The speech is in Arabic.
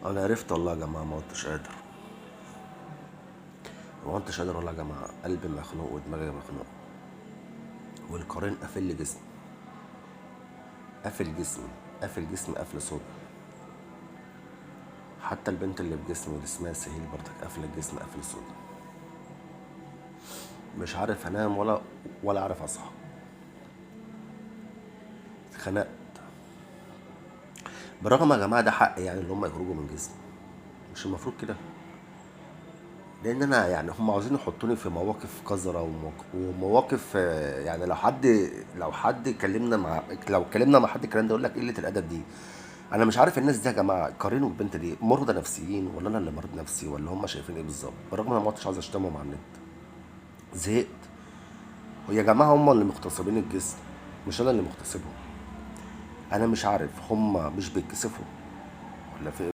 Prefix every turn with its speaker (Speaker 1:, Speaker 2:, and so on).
Speaker 1: انا عرفت والله يا جماعه، ما كنتش قادر. ما كنتش قادر والله يا جماعه، قلبي مخنوق ودماغي مخنوق، والقرين قافل لي جسمي، قافل جسمي، قافل جسمي قفل صوت. حتى البنت اللي بجسمي اللي اسمها سهيل برضك قافله الجسم قفل صوت. مش عارف انام ولا عارف اصحى. اتخنقت. بالرغم يا جماعه ده حق يعني اللي هم يخرجوا من جسمي، مش المفروض كده؟ لان انا يعني هم عاوزين يحطوني في مواقف قذره ومواقف يعني لو حد كلمنا مع لو اتكلمنا مع حد الكلام ده يقول لك قله الادب دي. انا مش عارف الناس دي يا جماعه قارنوا البنت دي مرضى نفسيين ولا انا اللي مريض نفسي ولا هم شايفين ايه بالظبط، بالرغم ان انا ما كنتش عاوز اشتمهم على النت. زهقت. ويا جماعه هم اللي مغتصبين الجسم، مش انا اللي مغتصبهم. انا مش عارف هم مش بيتكسفوا ولا في